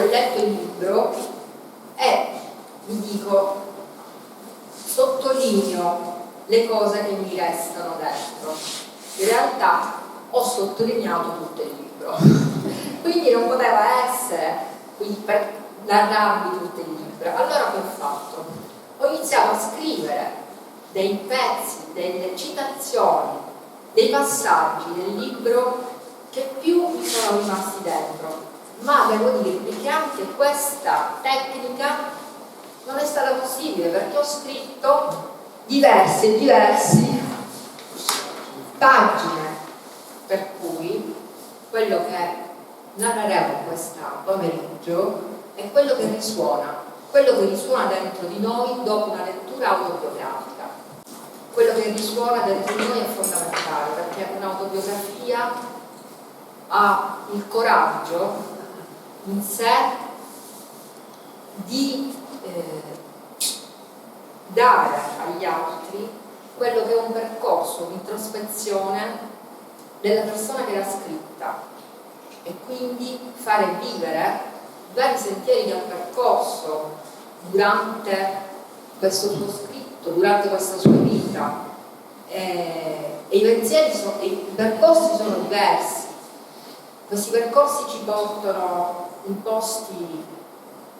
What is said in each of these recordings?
ho letto il libro e mi dico, sottolineo le cose che mi restano dentro. In realtà ho sottolineato tutto il libro, quindi non poteva essere per narrarvi tutto il libro. Allora che ho fatto? Ho iniziato a scrivere dei pezzi, delle citazioni, dei passaggi del libro che più mi sono rimasti dentro, ma devo dirvi che anche questa tecnica non è stata possibile perché ho scritto diverse pagine, per cui quello che narreremo questo pomeriggio è quello che risuona dentro di noi dopo una lettura autobiografica. Quello che risuona dentro di noi è fondamentale, perché un'autobiografia ha il coraggio in sé di dare agli altri quello che è un percorso, un'introspezione della persona che l'ha scritta, e quindi fare vivere vari sentieri che ha percorso durante questo suo scritto, durante questa sua vita, e i percorsi sono diversi. Questi percorsi ci portano in posti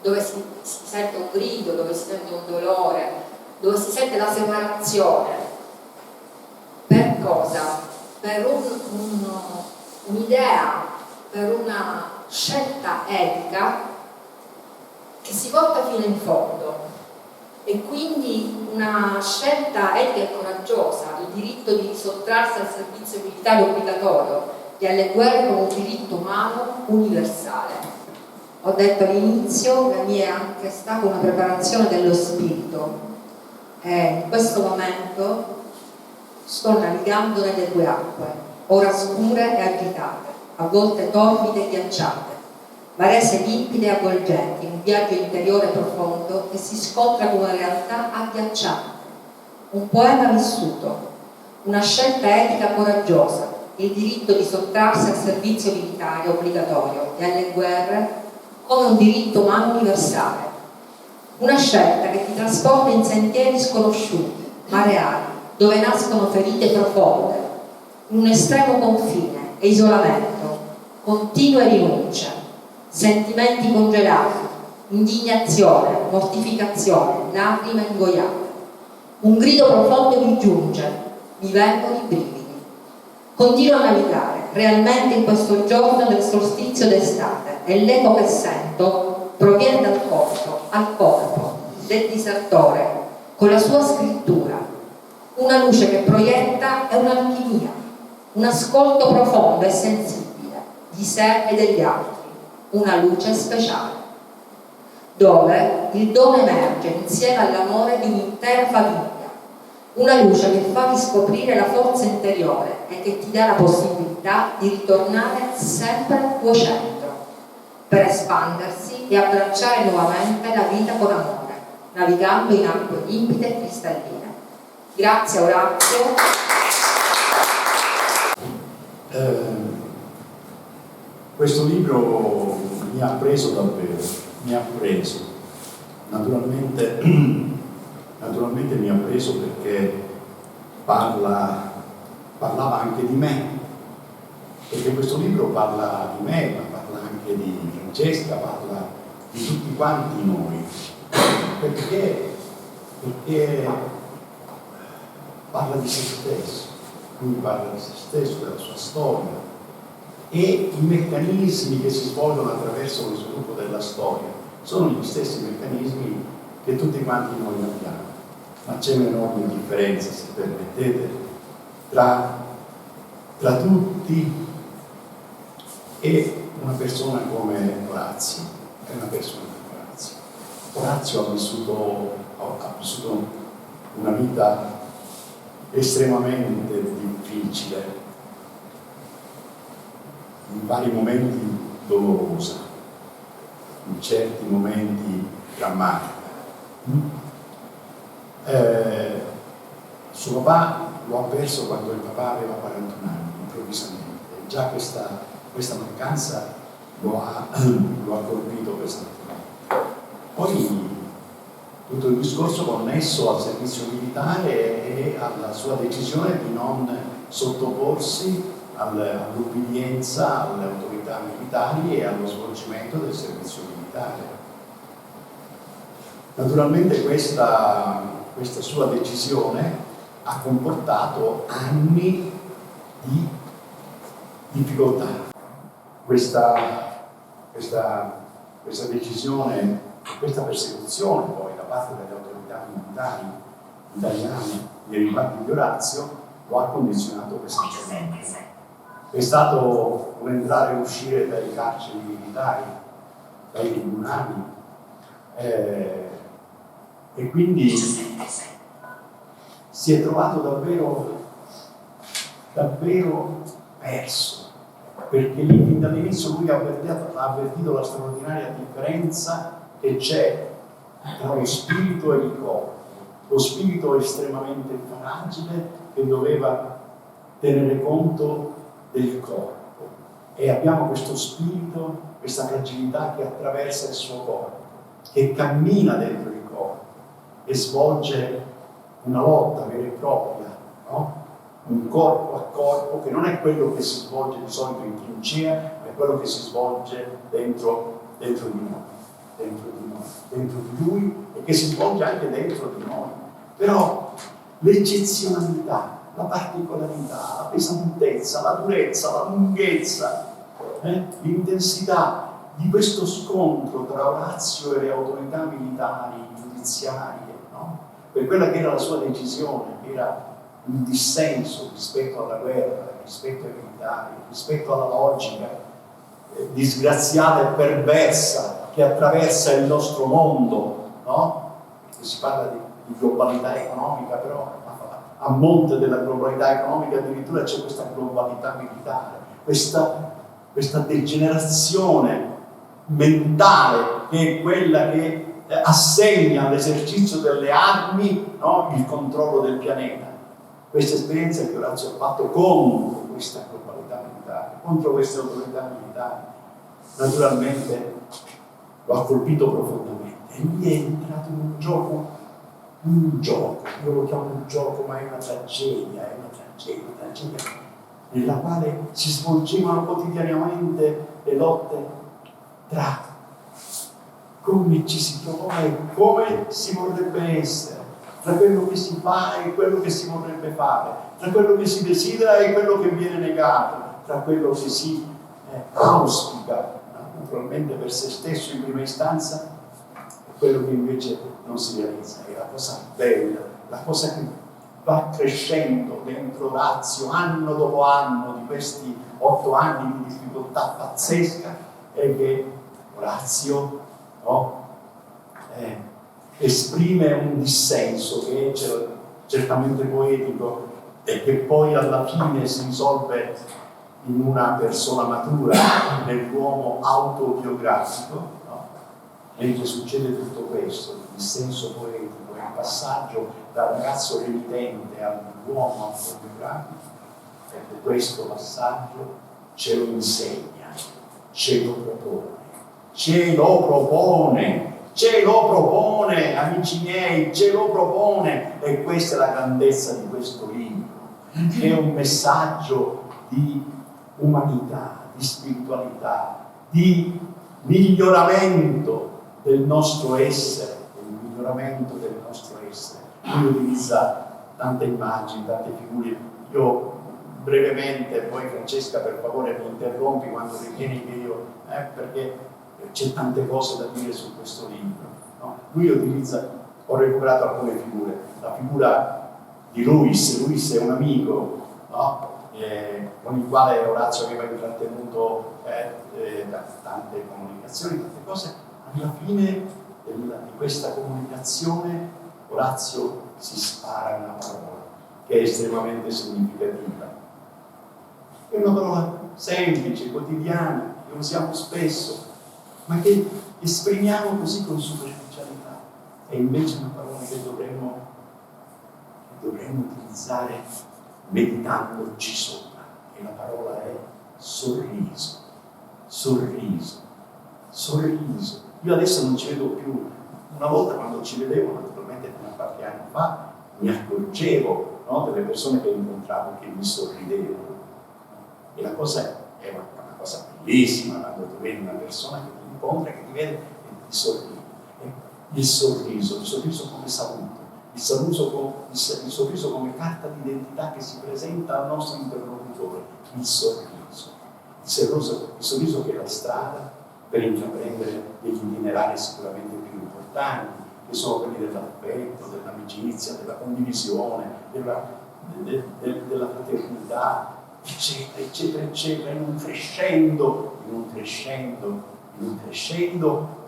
dove si sente un grido, dove si sente un dolore, dove si sente la separazione. Per cosa? Per un'idea, per una scelta etica che si porta fino in fondo, e quindi una scelta etica e coraggiosa, il diritto di sottrarsi al servizio militare obbligatorio e alle guerre come un diritto umano universale. Ho detto all'inizio, la mia è anche stata una preparazione dello spirito, e in questo momento sto navigando nelle due acque, ora scure e agitate, a volte torbide e ghiacciate, ma rese limpide e avvolgenti, un viaggio interiore profondo che si scontra con una realtà agghiacciante, un poema vissuto, una scelta etica coraggiosa, il diritto di sottrarsi al servizio militare obbligatorio e alle guerre come un diritto umano universale, una scelta che ti trasporta in sentieri sconosciuti, ma reali, dove nascono ferite profonde, in un estremo confine e isolamento, continue rinunce, sentimenti congelati, indignazione, mortificazione, lacrime ingoiate. Un grido profondo mi giunge, mi vengono i brividi. Continuo a navigare realmente in questo giorno del solstizio d'estate, e l'eco che sento proviene dal corpo, al corpo del disertore, con la sua scrittura, una luce che proietta è un'alchimia, un ascolto profondo e sensibile di sé e degli altri, una luce speciale, dove il dono emerge insieme all'amore di un'intera famiglia, una luce che fa riscoprire la forza interiore e che ti dà la possibilità di ritornare sempre al tuo centro, per espandersi e abbracciare nuovamente la vita con amore, navigando in acque limpide e cristalline. Grazie Orazio. Questo libro mi ha preso davvero, mi ha preso. Naturalmente mi ha preso perché parlava anche di me, perché questo libro parla di me, ma parla anche di Francesca, parla di tutti quanti noi, perché parla di se stesso, quindi parla di se stesso, della sua storia, e i meccanismi che si svolgono attraverso lo sviluppo della storia sono gli stessi meccanismi che tutti quanti noi abbiamo. Ma c'è un'enorme differenza, se permettete, tra tutti e una persona come Orazio. È una persona come Orazio. Orazio ha vissuto una vita estremamente difficile, in vari momenti dolorosa, in certi momenti drammatica. Suo papà lo ha perso quando il papà aveva 41 anni, improvvisamente. Già questa mancanza lo ha colpito pesantemente. Poi tutto il discorso connesso al servizio militare e alla sua decisione di non sottoporsi all'ubbidienza alle autorità militari e allo svolgimento del servizio militare. Naturalmente questa sua decisione ha comportato anni di difficoltà. Questa decisione, questa persecuzione poi da parte delle autorità militari italiane nei riguardi di Orazio lo ha condizionato pesantemente. È stato un entrare e uscire dai carceri militari, dai tribunali, e quindi si è trovato davvero perso, perché lì fin dall'inizio lui ha avvertito la straordinaria differenza che c'è tra lo spirito e il corpo. Lo spirito è estremamente fragile che doveva tenere conto del corpo, e abbiamo questo spirito, questa fragilità che attraversa il suo corpo, che cammina dentro il corpo e svolge una lotta vera e propria, no? Un corpo a corpo che non è quello che si svolge di solito in trincea, ma è quello che si svolge dentro di lui, e che si svolge anche dentro di noi. Però l'eccezionalità, la particolarità, la pesantezza, la durezza, la lunghezza, l'intensità di questo scontro tra Orazio e le autorità militari, giudiziarie, no? Per quella che era la sua decisione, che era un dissenso rispetto alla guerra, rispetto ai militari, rispetto alla logica disgraziata e perversa che attraversa il nostro mondo, no? E si parla di globalità economica, però a monte della globalità economica addirittura c'è questa globalità militare, questa degenerazione mentale che è quella che assegna all'esercizio delle armi, no, il controllo del pianeta. Questa esperienza che Orazio ha fatto contro questa globalità militare, contro queste autorità militari, naturalmente lo ha colpito profondamente, e lui è entrato in un gioco, io lo chiamo un gioco, ma è una tragedia nella quale si svolgevano quotidianamente le lotte tra come ci si trova e come si vorrebbe essere, tra quello che si fa e quello che si vorrebbe fare, tra quello che si desidera e quello che viene negato, tra quello che si auspica naturalmente per se stesso in prima istanza e quello che invece non si realizza. È la cosa bella, la cosa che va crescendo dentro Orazio anno dopo anno di questi 8 anni di difficoltà pazzesca, è che Orazio, no, esprime un dissenso che è certamente poetico e che poi alla fine si risolve in una persona matura, nell'uomo autobiografico, no? Mentre succede tutto questo, il dissenso poetico, il passaggio dal ragazzo renitente all'uomo autobiografico, ecco, questo passaggio ce lo insegna, ce lo propone, amici miei, ce lo propone, e questa è la grandezza di questo libro, che è un messaggio di umanità, di spiritualità, di miglioramento del nostro essere, Lui utilizza tante immagini, tante figure. Io brevemente, poi Francesca per favore mi interrompi quando ritieni che io, perché c'è tante cose da dire su questo libro, no? Lui utilizza, ho recuperato alcune figure, la figura di Luis è un amico, no? Con il quale Orazio aveva intrattenuto tante comunicazioni, tante cose. Alla fine di questa comunicazione Orazio si spara una parola che è estremamente significativa. È una parola semplice, quotidiana, che usiamo spesso, ma che esprimiamo così con superficialità. È invece una parola che dovremmo utilizzare meditandoci sopra, e la parola è sorriso. sorriso, sorriso. Io adesso non ci vedo più. Una volta quando ci vedevo, naturalmente fino a qualche anno fa, mi accorgevo, no, delle persone che incontravo che mi sorridevano. E la cosa è una cosa bellissima quando tu vedi una persona che ti incontra, che ti vede e ti sorride. Il sorriso come saluto, il sorriso come carta d'identità che si presenta al nostro interlocutore, il sorriso che è la strada per intraprendere degli itinerari sicuramente più importanti, che sono quelli dell'affetto, dell'amicizia, della condivisione, della fraternità, eccetera, eccetera, eccetera, in un crescendo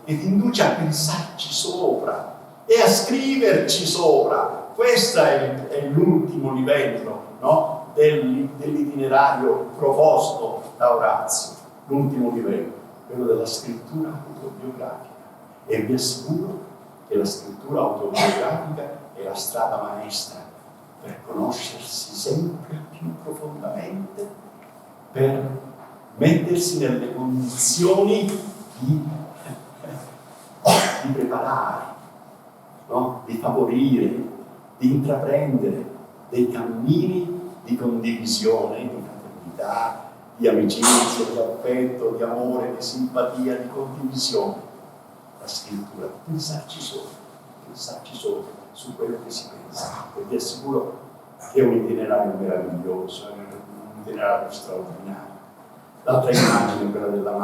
che ti induce a pensarci sopra e a scriverci sopra. Questo è l'ultimo livello, no? dell'itinerario proposto da Orazio, l'ultimo livello, quello della scrittura autobiografica. E vi assicuro che la scrittura autobiografica è la strada maestra per conoscersi sempre più profondamente, per mettersi nelle condizioni di preparare, no? Di favorire, di intraprendere dei cammini di condivisione, di fraternità, di amicizia, di affetto, di amore, di simpatia, di condivisione. La scrittura, pensarci sopra su quello che si pensa, e vi assicuro che è un itinerario meraviglioso, è un itinerario straordinario. L'altra immagine è quella della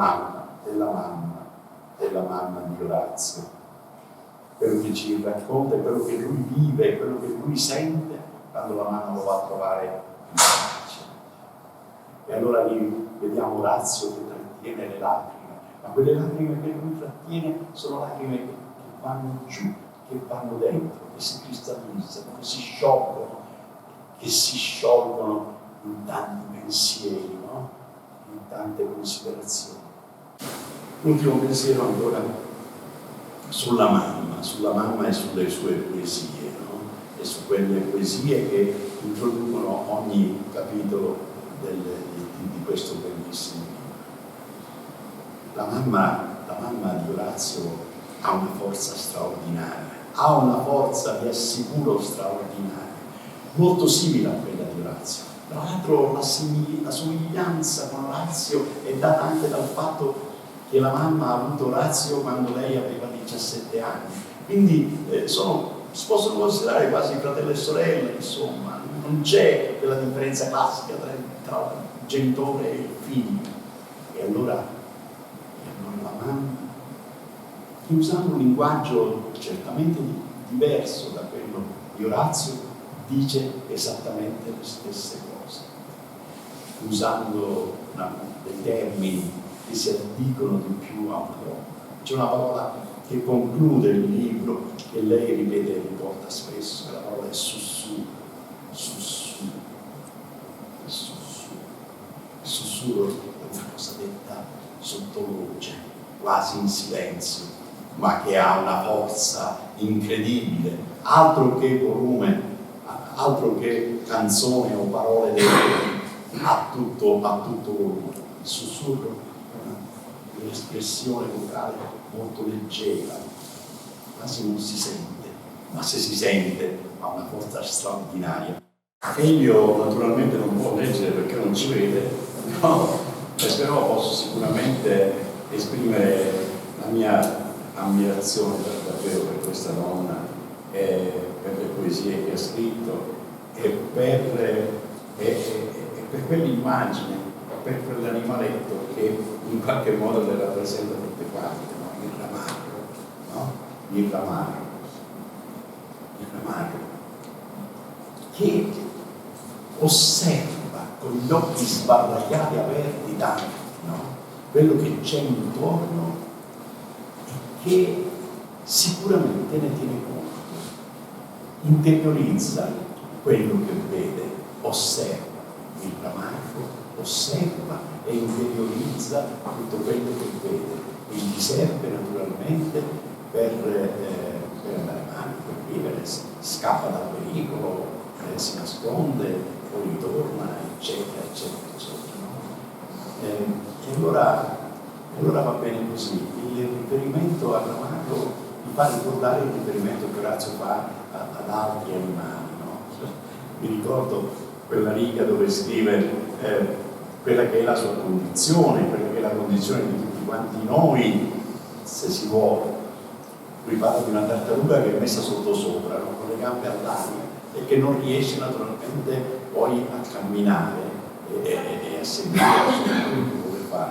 mamma di Orazio, quello che ci racconta è quello che lui vive, quello che lui sente quando la mamma lo va a trovare in carcere. E allora lì vediamo Orazio che trattiene le lacrime, ma quelle lacrime che lui trattiene sono lacrime che vanno giù, che vanno dentro, che si cristallizzano, che si sciolgono in tanti pensieri, no? In tante considerazioni. L'ultimo pensiero ancora sulla mamma e sulle sue poesie, no? E su quelle poesie che introducono ogni capitolo di questo bellissimo libro. La mamma di Orazio ha una forza straordinaria, ha una forza, vi assicuro, straordinaria, molto simile a quella di Orazio. Tra l'altro la somiglianza con Orazio è data anche dal fatto che la mamma ha avuto Orazio quando lei aveva 17 anni, quindi si possono considerare quasi fratello e sorella, insomma, non c'è quella differenza classica tra il genitore e il figlio. E allora la mamma, usando un linguaggio certamente diverso da quello di Orazio, dice esattamente le stesse cose, usando dei termini che si addicono di più a una donna. C'è una parola che conclude il libro, che lei ripete e riporta spesso, che la parola è sussurro. Il sussurro è una cosa detta sottovoce, quasi in silenzio, ma che ha una forza incredibile, altro che volume, altro che canzone o parole dette, a tutto volume. Il sussurro è un'espressione vocale molto leggera, quasi non si sente, ma se si sente ha una forza straordinaria. Elio naturalmente non può leggere perché non ci vede, no? Però posso sicuramente esprimere la mia ammirazione davvero per questa donna, per le poesie che ha scritto e per quell'immagine, per quell'animaletto che in qualche modo le rappresenta tutte quante, no? Il ramarro, che osserva con gli occhi sbarraiati aperti tanti, no? Quello che c'è intorno e che sicuramente ne tiene conto, interiorizza quello che vede, osserva il ramarro, osserva e interiorizza tutto quello che vede e gli serve naturalmente per andare avanti, per vivere, scappa dal pericolo, si nasconde, poi ritorna, eccetera, eccetera, eccetera. E allora Allora va bene così. Il riferimento a Ramago mi fa ricordare il riferimento che Orazio fa ad altri animali, no? Mi ricordo quella riga dove scrive quella che è la sua condizione, quella che è la condizione di tutti quanti noi, se si vuole. Lui parla di una tartaruga che è messa sotto sopra, no? Con le gambe all'aria e che non riesce naturalmente poi a camminare e a seguire quello che vuole fare.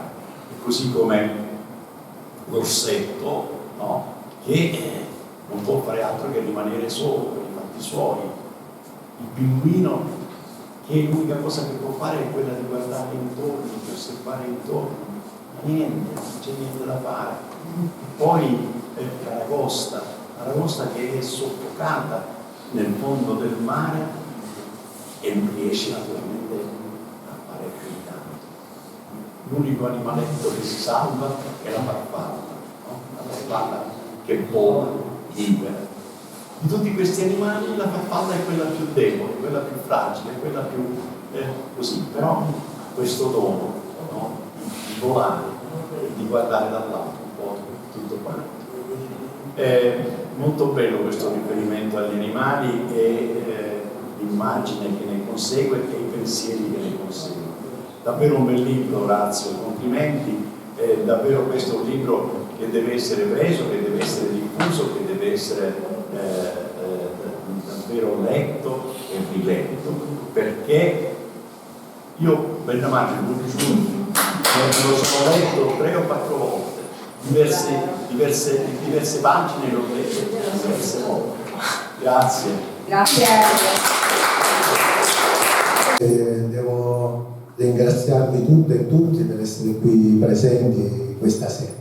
E così come l'orsetto, no? Che non può fare altro che rimanere solo per i fatti suoi. Il pinguino, che l'unica cosa che può fare è quella di guardare intorno, di osservare intorno, ma niente, non c'è niente da fare. Poi l'aragosta che è soffocata nel fondo del mare e non riesce naturalmente a fare più di tanto. L'unico animaletto che si salva è la farfalla, no? La farfalla che vola libera. Di tutti questi animali la farfalla è quella più debole, quella più fragile, quella più così, però questo dono, no? Di volare, di guardare dall'alto un po' tutto quanto. È molto bello questo riferimento agli animali e l'immagine che ne consegue e i pensieri che ne conseguono. Davvero un bel libro, Orazio, complimenti. Davvero questo è un libro che deve essere preso, che deve essere diffuso, che deve essere davvero letto e riletto, perché io, bella madre, lo sono letto 3 o 4 volte, diverse pagine l'ho letto diverse volte. Grazie. Grazie. Devo ringraziarvi tutte e tutti per essere qui presenti questa sera.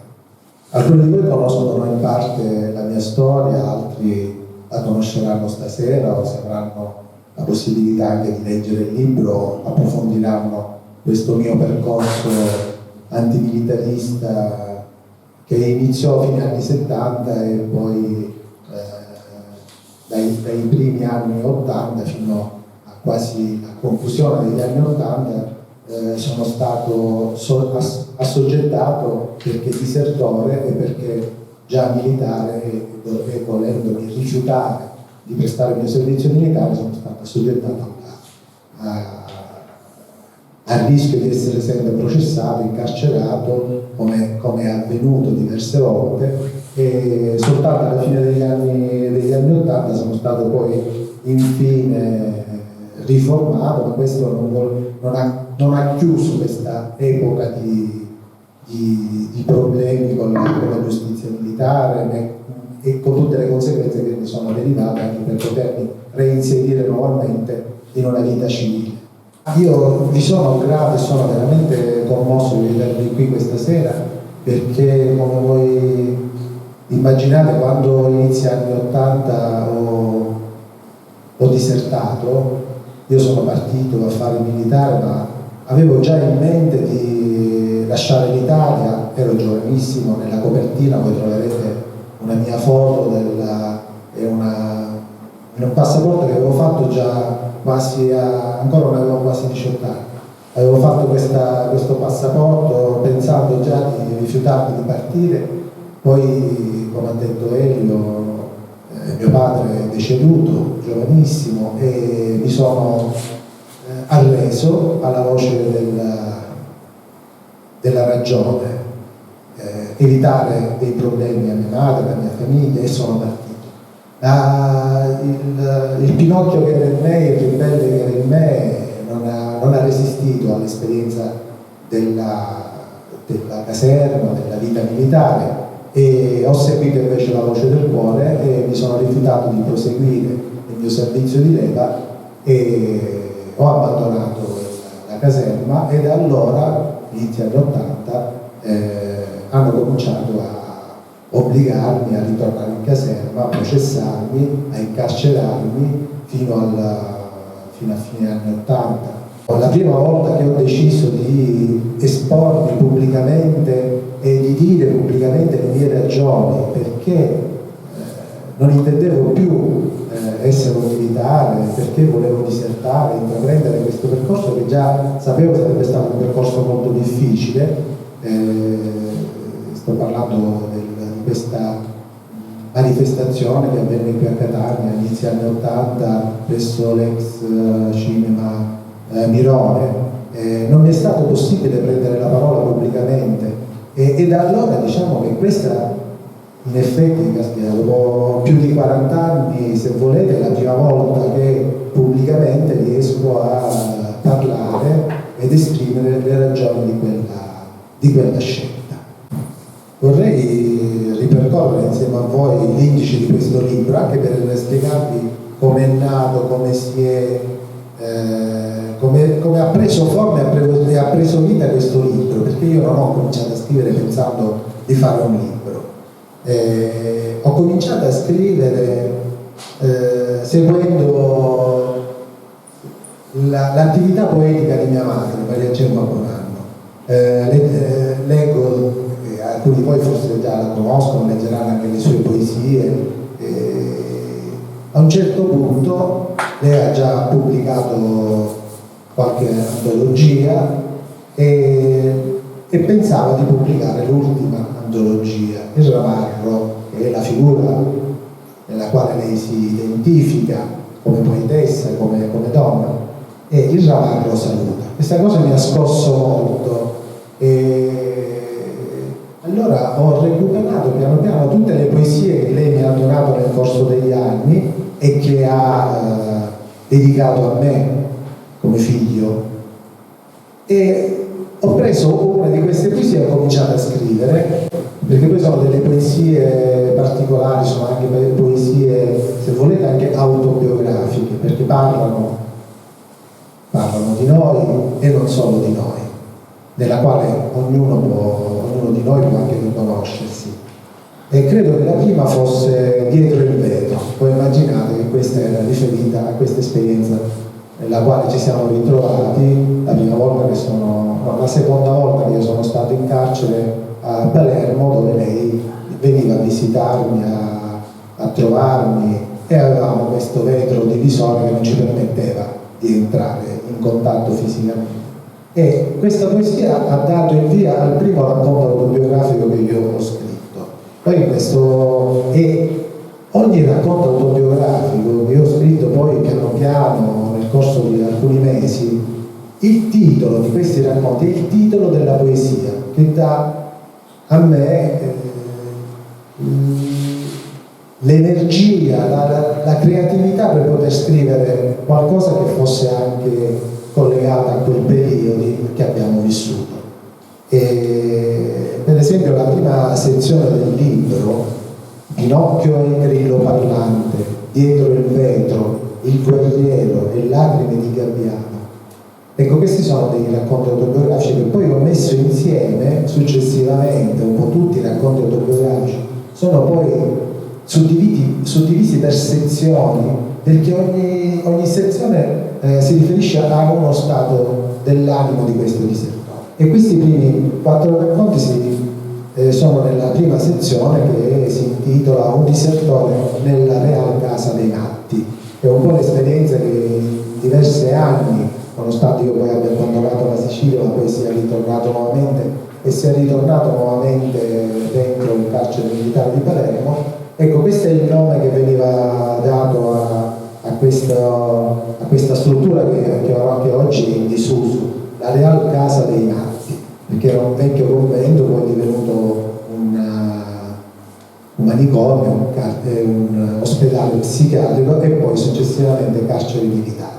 Alcuni di voi conoscono in parte la mia storia, altri la conosceranno stasera o se avranno la possibilità anche di leggere il libro, approfondiranno questo mio percorso antimilitarista che iniziò a fine anni 70 e poi dai primi anni 80 fino a quasi la conclusione degli anni 80 sono stato assoggettato perché disertore e perché già militare e volendomi rifiutare di prestare il mio servizio militare sono stato assoggettato al rischio di essere sempre processato, incarcerato, come è avvenuto diverse volte, e soltanto alla fine degli anni 80 sono stato poi infine riformato, ma questo non ha chiuso questa epoca di problemi con la giustizia militare e con tutte le conseguenze che ne sono derivate anche per potermi reinserire nuovamente in una vita civile. Io vi sono grato e sono veramente commosso di vedervi qui questa sera perché, come voi immaginate, quando inizia gli anni 80 ho disertato. Io sono partito a fare il militare, ma avevo già in mente di lasciare l'Italia, ero giovanissimo, nella copertina voi troverete una mia foto in un passaporto che avevo fatto già ancora non avevo quasi 18 anni. Avevo fatto questo passaporto pensando già di rifiutarmi di partire, poi come ha detto Elio, mio padre è deceduto giovanissimo e mi sono arreso alla voce della ragione, evitare dei problemi a mia madre, alla mia famiglia, e sono partito. Il Pinocchio che era in me, il ribelle che era in me non ha resistito all'esperienza della caserma, della vita militare, e ho seguito invece la voce del cuore e mi sono rifiutato di proseguire il mio servizio di leva e ho abbandonato la caserma, e da allora, inizio anni 80, hanno cominciato a obbligarmi a ritornare in caserma, a processarmi, a incarcerarmi fino a fine anni 80. La prima volta che ho deciso di espormi pubblicamente e di dire pubblicamente le mie ragioni, perché non intendevo più essere un militare, perché volevo disertare, intraprendere questo percorso che già sapevo sarebbe stato un percorso molto difficile, parlando di questa manifestazione che avvenne qui a Catania inizio anni 80 presso l'ex cinema Mirone. Non mi è stato possibile prendere la parola pubblicamente e da allora diciamo che questa in effetti, dopo più di 40 anni, se volete, è la prima volta che pubblicamente riesco a parlare ed esprimere le ragioni di quella scelta. Vorrei ripercorrere insieme a voi l'indice di questo libro, anche per spiegarvi come è nato, come ha preso forma e ha preso vita questo libro, perché io non ho cominciato a scrivere pensando di fare un libro. Ho cominciato a scrivere seguendo l'attività poetica di mia madre, Maria Gemma Bonanno. Leggo, alcuni di voi forse già la conoscono, leggeranno anche le sue poesie. A un certo punto lei ha già pubblicato qualche antologia e pensava di pubblicare l'ultima antologia, Il Ramarro, che è la figura nella quale lei si identifica come poetessa, come donna, e Il Ramarro saluta. Questa cosa mi ha scosso molto e allora ho recuperato piano piano tutte le poesie che lei mi ha donato nel corso degli anni e che ha dedicato a me come figlio, e ho preso una di queste poesie e ho cominciato a scrivere, perché poi sono delle poesie particolari, sono anche poesie, se volete, anche autobiografiche, perché parlano di noi e non solo di noi, nella quale ognuno di noi può anche riconoscersi. E credo che la prima fosse Dietro il vetro. Voi immaginate che questa era riferita a questa esperienza nella quale ci siamo ritrovati la seconda volta che io sono stato in carcere a Palermo, dove lei veniva a visitarmi, a trovarmi, e avevamo questo vetro divisorio che non ci permetteva di entrare in contatto fisicamente. E questa poesia ha dato il via al primo racconto autobiografico che io ho scritto. Poi ogni racconto autobiografico che ho scritto poi piano piano nel corso di alcuni mesi, il titolo di questi racconti è il titolo della poesia, che dà a me l'energia, la creatività per poter scrivere qualcosa che fosse anche collegata a quel periodo che abbiamo vissuto. E, per esempio, la prima sezione del libro, Pinocchio e il grillo parlante, Dietro il vetro, Il guerriero e Lacrime di Gabbiano. Ecco, questi sono dei racconti autobiografici che poi ho messo insieme successivamente, un po' tutti i racconti autobiografici sono poi suddivisi per sezioni, perché ogni sezione si riferisce a uno stato dell'animo di questo disertore. E questi primi 4 racconti sono nella prima sezione, che si intitola Un disertore nella Real Casa dei Matti. È un po' l'esperienza che in diversi anni, nonostante io poi abbia abbandonato la Sicilia, ma poi sia ritornato nuovamente dentro il carcere militare di Palermo. Ecco, questo è il nome che veniva dato a questa struttura che oggi è in disuso, la Real Casa dei Matti, perché era un vecchio convento, poi è divenuto un manicomio, un ospedale psichiatrico e poi successivamente carcere militare.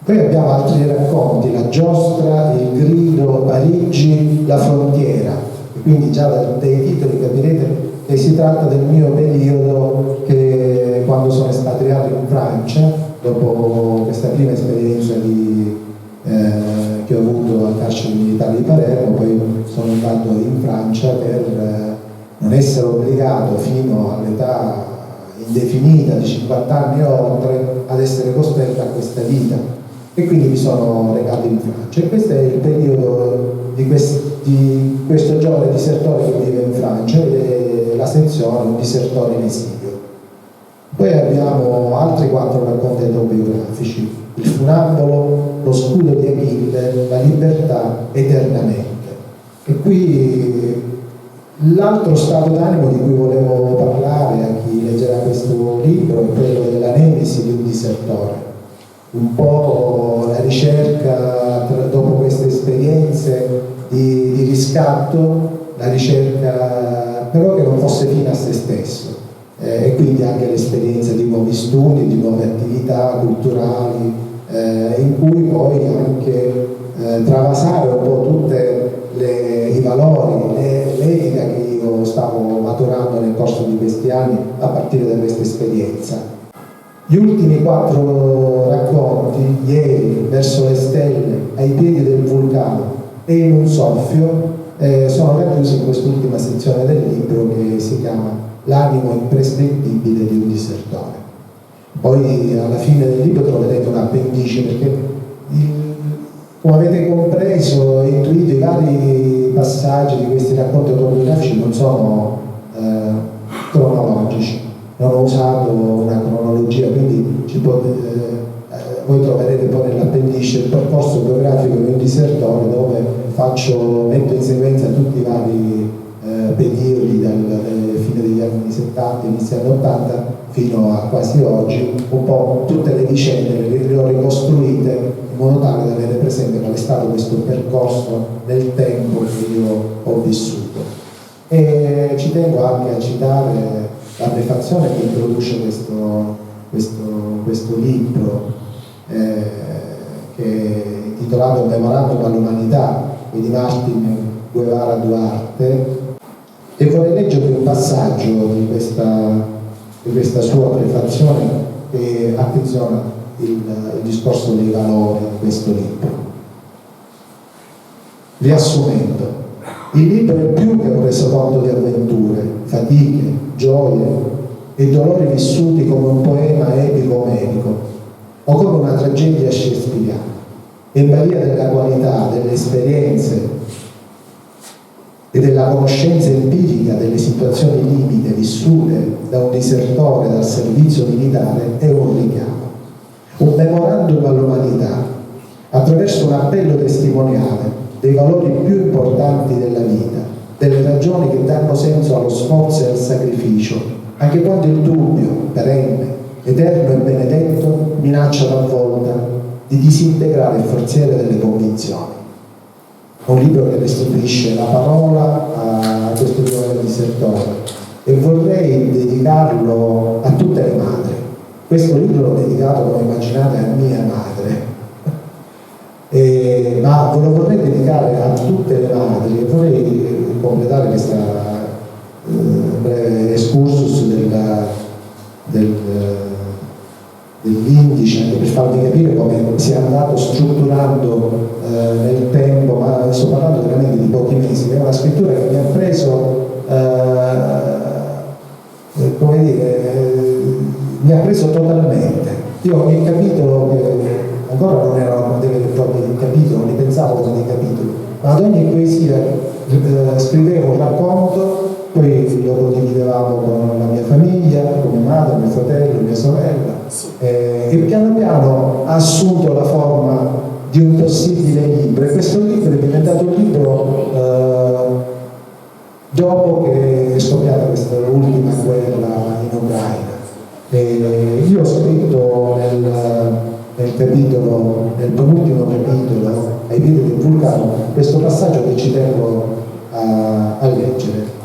Poi abbiamo altri racconti, La giostra, Il grido, Parigi, La frontiera, e quindi già dai titoli capirete che si tratta del mio periodo, che quando sono espatriato in Francia, dopo questa prima esperienza che ho avuto al carcere militare di Palermo, poi sono andato in Francia per non essere obbligato fino all'età indefinita di 50 anni o oltre ad essere costretto a questa vita, e quindi mi sono recato in Francia. E questo è il periodo di questo giovane disertore che vive in Francia, ed è la sezione Un disertore in esilio. Poi abbiamo altri 4 racconti autobiografici: Il funambolo, Lo scudo di Achille, La libertà eternamente. E qui L'altro stato d'animo di cui volevo parlare a chi leggerà questo libro è quello della nemesi di un disertore. Un po' la ricerca, dopo queste esperienze di riscatto, la ricerca però che non fosse fine a se stesso, e quindi anche l'esperienza di nuovi studi, di nuove attività culturali, in cui poi anche travasare un po' tutte i valori, l'etica che io stavo maturando nel corso di questi anni a partire da questa esperienza. Gli ultimi 4 racconti, Ieri, Verso le stelle, Ai piedi del vulcano e In un soffio, sono racchiusi in quest'ultima sezione del libro che si chiama L'animo imprescrittibile di un disertore. Poi alla fine del libro troverete un appendice perché, come avete compreso e intuito, i vari passaggi di questi racconti autobiografici non sono cronologici. Non ho usato una cronologia, quindi voi troverete poi nell'appendice il percorso biografico di un disertore dove metto in sequenza tutti i vari periodi dalle fine degli anni 70, inizio anni 80 fino a quasi oggi, un po' tutte le vicende le ho ricostruite in modo tale da avere presente qual è stato questo percorso nel tempo che io ho vissuto. E ci tengo anche a citare la prefazione che introduce questo libro, che è intitolato Memorandum all'umanità, di Martin Guevara Duarte, e vorrei leggervi un passaggio di questa sua prefazione che attenziona il discorso dei valori di questo libro. Riassumendo, il libro è più che un resoconto di avventure, fatiche, gioie e dolori vissuti come un poema epico omerico o come una tragedia shakespeariana. È in balia della qualità, delle esperienze e della conoscenza empirica delle situazioni limite vissute da un disertore dal servizio militare è un richiamo, un memorandum all'umanità, attraverso un appello testimoniale dei valori più importanti della vita, delle ragioni che danno senso allo sforzo e al sacrificio, anche quando il dubbio, perenne, eterno e benedetto, minaccia talvolta di disintegrare il forziere delle convinzioni. È un libro che restituisce la parola a questo giovane disertore e vorrei dedicarlo a tutte le madri. Questo libro l'ho dedicato, come immaginate, a mia madre, ma ve lo vorrei dedicare a tutte le madri e vorrei completare questo breve excursus dell'indice, anche per farvi capire come si è andato strutturando nel tempo, ma sto parlando veramente di pochi mesi. È una scrittura che mi ha preso, mi ha preso totalmente. Io ogni capitolo, ancora non erano dei veri e propri capitoli, non li pensavo come dei capitoli, ma ad ogni poesia scrivevo un racconto, poi lo condividevamo con la mia famiglia, con mia madre, mio fratello, mia sorella, e piano piano ha assunto la forma di un possibile libro, e questo libro è diventato un libro dopo che è scoppiata questa ultima guerra in Ucraina. Io ho scritto nel penultimo capitolo, Ai piedi del vulcano, questo passaggio che ci tengo a leggere.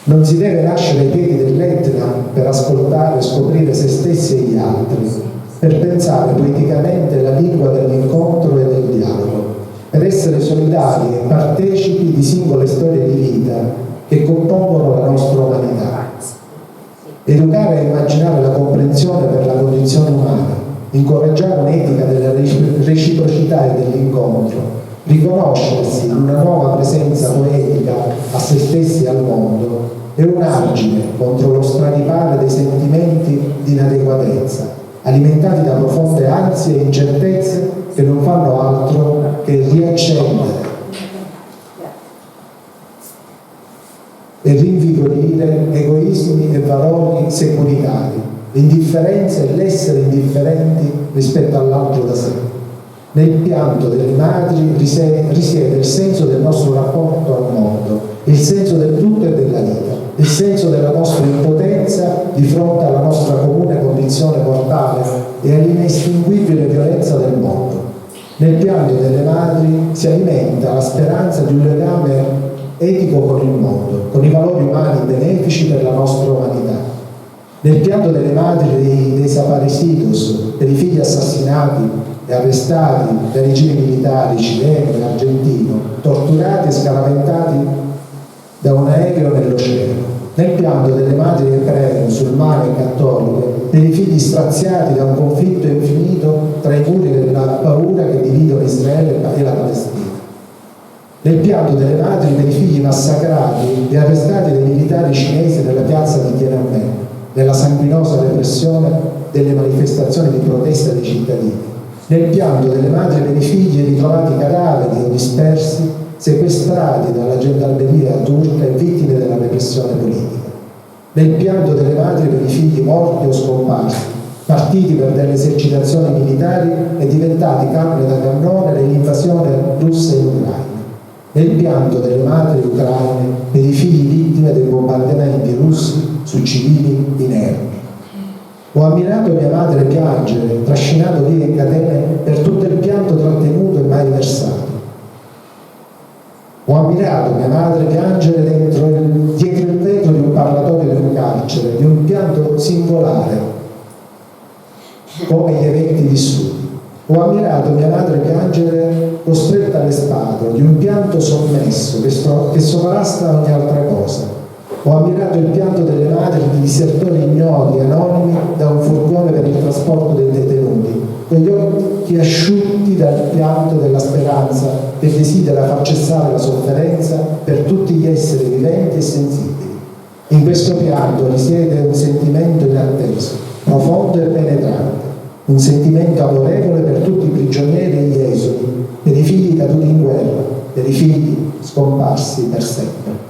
Non si deve lasciare ai piedi dell'Etna per ascoltare e scoprire se stessi e gli altri, per pensare poeticamente la lingua dell'incontro e del dialogo, per essere solidari e partecipi di singole storie di vita che compongono la nostra umanità. Educare e immaginare la comprensione per la condizione umana, incoraggiare un'etica della reciprocità e dell'incontro, riconoscersi in una nuova presenza poetica a se stessi e al mondo, è un argine contro lo straripare dei sentimenti di inadeguatezza, alimentati da profonde ansie e incertezze che non fanno altro che riaccendere e rinvigorire egoismi e valori securitari, l'indifferenza e l'essere indifferenti rispetto all'altro da sé. Nel pianto delle madri risiede il senso del nostro rapporto al mondo, il senso del tutto e della vita, il senso della nostra impotenza di fronte alla nostra comune condizione mortale e all'inestinguibile violenza del mondo. Nel pianto delle madri si alimenta la speranza di un legame etico con il mondo, con i valori umani benefici per la nostra umanità. Nel pianto delle madri dei desaparecidos, dei figli assassinati e arrestati dai regimi militari cileno e argentino, torturati e scaraventati da un aereo nell'oceano. Nel pianto delle madri ebree, musulmane e cattoliche, dei figli straziati da un conflitto infinito tra i muri della paura che dividono Israele e la Palestina. Nel pianto delle madri dei figli massacrati e arrestati dai militari cinesi nella piazza di Tiananmen, nella sanguinosa repressione delle manifestazioni di protesta dei cittadini. Nel pianto delle madri e dei figli ritrovati cadaveri o dispersi, sequestrati dalla gendarmeria turca e vittime della repressione politica. Nel pianto delle madri per i figli morti o scomparsi, partiti per delle esercitazioni militari e diventati carne da cannone nell'invasione russa in Ucraina. Nel pianto delle madri ucraine per i figli vittime dei bombardamenti russi su civili inermi. Ho ammirato mia madre piangere, trascinato via in catene per tutto il pianto trattenuto e mai versato. Ho ammirato mia madre piangere dietro il vetro di un parlatorio di un carcere, di un pianto singolare, come gli eventi vissuti. Ho ammirato mia madre piangere costretta alle spade, di un pianto sommesso che sovrasta ogni altra cosa. Ho ammirato il pianto delle madri di disertori ignoti, anonimi, da un furgone per il trasporto dei detenuti, con gli occhi asciutti dal pianto della speranza che desidera far cessare la sofferenza per tutti gli esseri viventi e sensibili. In questo pianto risiede un sentimento inatteso, profondo e penetrante, un sentimento amorevole per tutti i prigionieri e gli esuli, per i figli caduti in guerra, per i figli scomparsi per sempre.